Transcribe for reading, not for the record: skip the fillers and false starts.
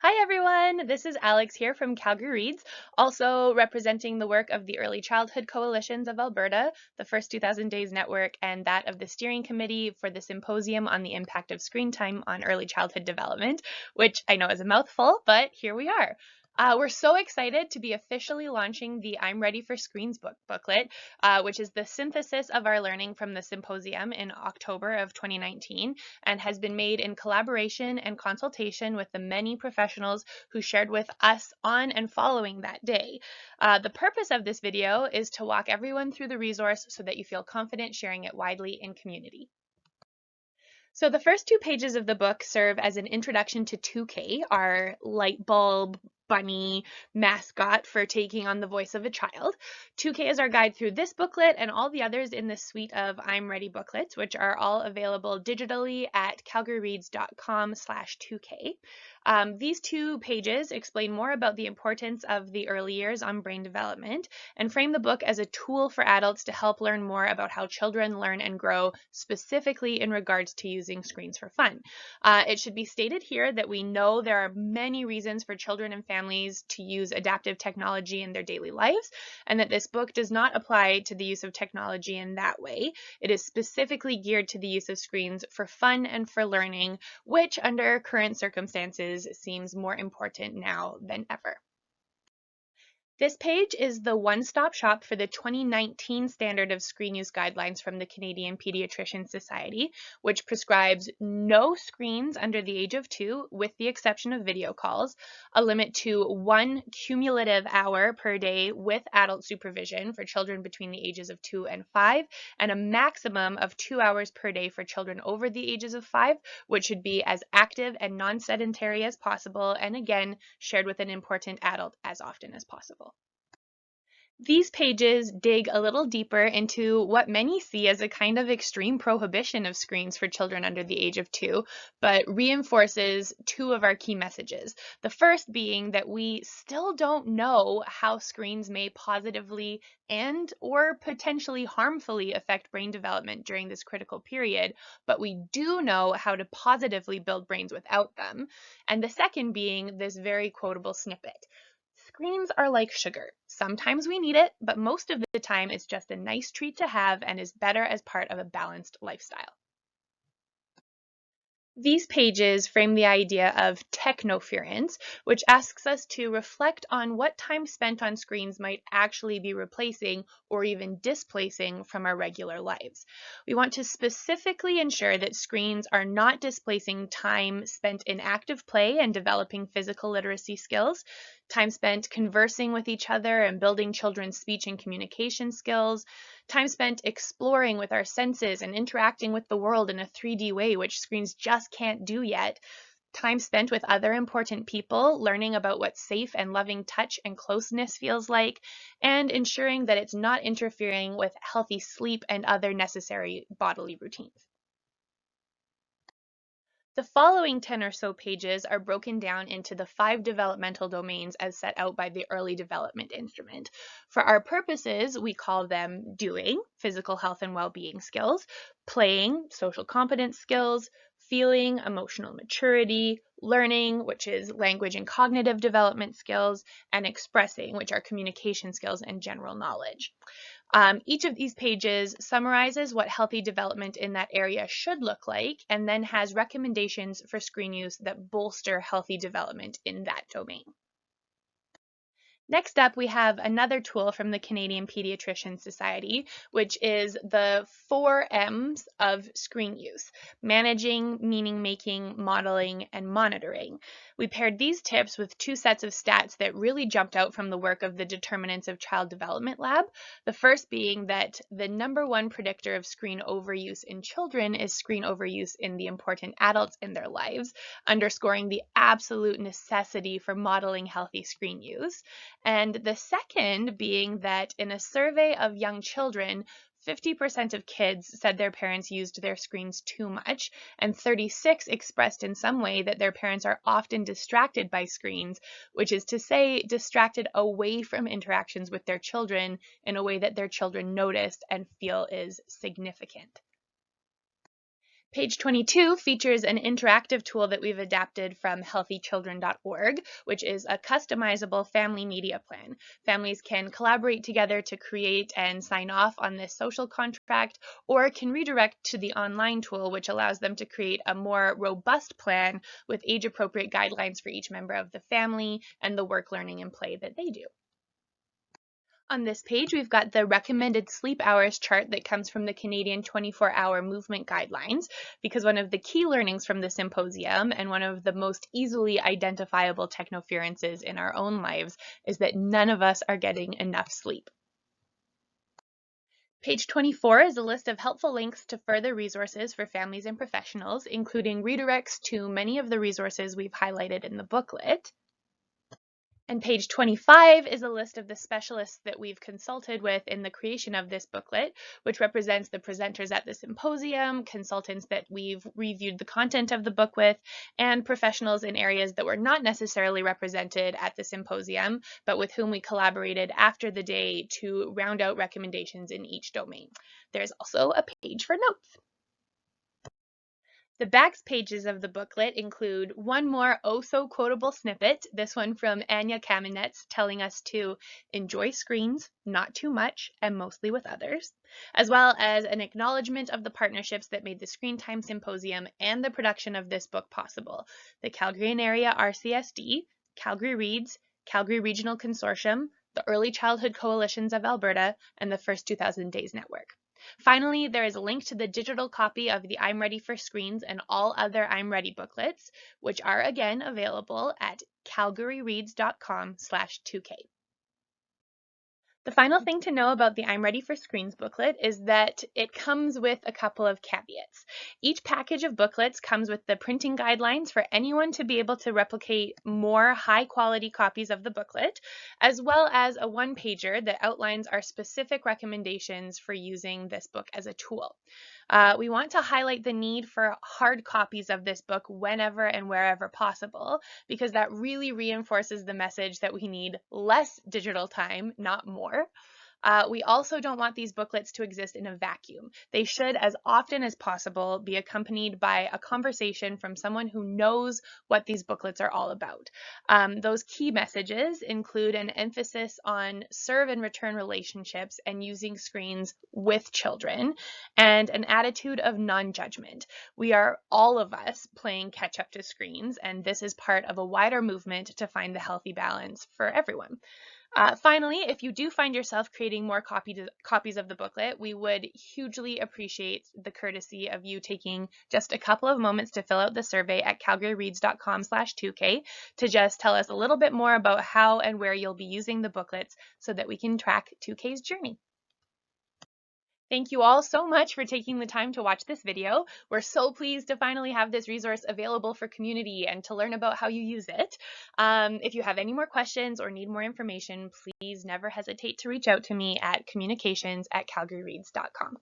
Hi everyone, this is Alex here from Calgary Reads, also representing the work of the Early Childhood Coalitions of Alberta, the First 2000 Days Network, and that of the Steering Committee for the Symposium on the Impact of Screen Time on Early Childhood Development, which I know is a mouthful, but here we are. We're so excited to be officially launching the I'm Ready for Screens booklet, which is the synthesis of our learning from the symposium in October of 2019 and has been made in collaboration and consultation with the many professionals who shared with us on and following that day. The purpose of this video is to walk everyone through the resource so that you feel confident sharing it widely in community. So the first 2 pages of the book serve as an introduction to 2K, our light bulb bunny mascot for taking on the voice of a child. 2K is our guide through this booklet and all the others in the suite of I'm Ready booklets, which are all available digitally at calgaryreads.com/2K. These 2 pages explain more about the importance of the early years on brain development and frame the book as a tool for adults to help learn more about how children learn and grow, specifically in regards to using screens for fun. It should be stated here that we know there are many reasons for children and families to use adaptive technology in their daily lives, and that this book does not apply to the use of technology in that way. It is specifically geared to the use of screens for fun and for learning, which under current circumstances seems more important now than ever. This page is the one-stop shop for the 2019 Standard of Screen Use Guidelines from the Canadian Pediatrician Society, which prescribes no screens under the age of 2, with the exception of video calls, a limit to 1 cumulative hour per day with adult supervision for children between the ages of 2 and 5, and a maximum of 2 hours per day for children over the ages of 5, which should be as active and non-sedentary as possible, and again, shared with an important adult as often as possible. These pages dig a little deeper into what many see as a kind of extreme prohibition of screens for children under the age of 2, but reinforces 2 of our key messages. The first being that we still don't know how screens may positively and or potentially harmfully affect brain development during this critical period, but we do know how to positively build brains without them. And the second being this very quotable snippet. Screens are like sugar. Sometimes we need it, but most of the time it's just a nice treat to have and is better as part of a balanced lifestyle. These pages frame the idea of technoference, which asks us to reflect on what time spent on screens might actually be replacing or even displacing from our regular lives. We want to specifically ensure that screens are not displacing time spent in active play and developing physical literacy skills, time spent conversing with each other and building children's speech and communication skills, time spent exploring with our senses and interacting with the world in a 3D way, which screens just can't do yet, time spent with other important people, learning about what safe and loving touch and closeness feels like, and ensuring that it's not interfering with healthy sleep and other necessary bodily routines. The following 10 or so pages are broken down into the 5 developmental domains as set out by the Early Development Instrument. For our purposes, we call them doing, physical health and well-being skills, playing, social competence skills, feeling, emotional maturity, learning, which is language and cognitive development skills, and expressing, which are communication skills and general knowledge. Each of these pages summarizes what healthy development in that area should look like, and then has recommendations for screen use that bolster healthy development in that domain. Next up, we have another tool from the Canadian Pediatrician Society, which is the 4 M's of screen use: managing, meaning making, modeling, and monitoring. We paired these tips with 2 sets of stats that really jumped out from the work of the Determinants of Child Development Lab. The first being that the #1 predictor of screen overuse in children is screen overuse in the important adults in their lives, underscoring the absolute necessity for modeling healthy screen use. And the second being that in a survey of young children, 50% of kids said their parents used their screens too much, and 36 expressed in some way that their parents are often distracted by screens, which is to say, distracted away from interactions with their children in a way that their children notice and feel is significant. Page 22 features an interactive tool that we've adapted from healthychildren.org, which is a customizable family media plan. Families can collaborate together to create and sign off on this social contract, or can redirect to the online tool, which allows them to create a more robust plan with age-appropriate guidelines for each member of the family and the work, learning, and play that they do. On this page, we've got the recommended sleep hours chart that comes from the Canadian 24-hour movement guidelines, because one of the key learnings from the symposium and one of the most easily identifiable technoferences in our own lives is that none of us are getting enough sleep. Page 24 is a list of helpful links to further resources for families and professionals, including redirects to many of the resources we've highlighted in the booklet. And page 25 is a list of the specialists that we've consulted with in the creation of this booklet, which represents the presenters at the symposium, consultants that we've reviewed the content of the book with, and professionals in areas that were not necessarily represented at the symposium, but with whom we collaborated after the day to round out recommendations in each domain. There's also a page for notes. The back pages of the booklet include one more oh-so-quotable snippet, this one from Anya Kamenetz, telling us to enjoy screens, not too much, and mostly with others, as well as an acknowledgement of the partnerships that made the Screen Time Symposium and the production of this book possible: the Calgary and Area RCSD, Calgary Reads, Calgary Regional Consortium, the Early Childhood Coalitions of Alberta, and the First 2000 Days Network. Finally, there is a link to the digital copy of the I'm Ready for Screens and all other I'm Ready booklets, which are again available at calgaryreads.com/2k. The final thing to know about the I'm Ready for Screens booklet is that it comes with a couple of caveats. Each package of booklets comes with the printing guidelines for anyone to be able to replicate more high-quality copies of the booklet, as well as a one-pager that outlines our specific recommendations for using this book as a tool. We want to highlight the need for hard copies of this book whenever and wherever possible, because that really reinforces the message that we need less digital time, not more. We also don't want these booklets to exist in a vacuum. They should, as often as possible, be accompanied by a conversation from someone who knows what these booklets are all about. Those key messages include an emphasis on serve and return relationships and using screens with children, and an attitude of non-judgment. We are, all of us, playing catch up to screens, and this is part of a wider movement to find the healthy balance for everyone. Finally, if you do find yourself creating more copies of the booklet, we would hugely appreciate the courtesy of you taking just a couple of moments to fill out the survey at calgaryreads.com/2k to just tell us a little bit more about how and where you'll be using the booklets so that we can track 2K's journey. Thank you all so much for taking the time to watch this video. We're so pleased to finally have this resource available for community and to learn about how you use it. If you have any more questions or need more information, please never hesitate to reach out to me at communications@calgaryreads.com.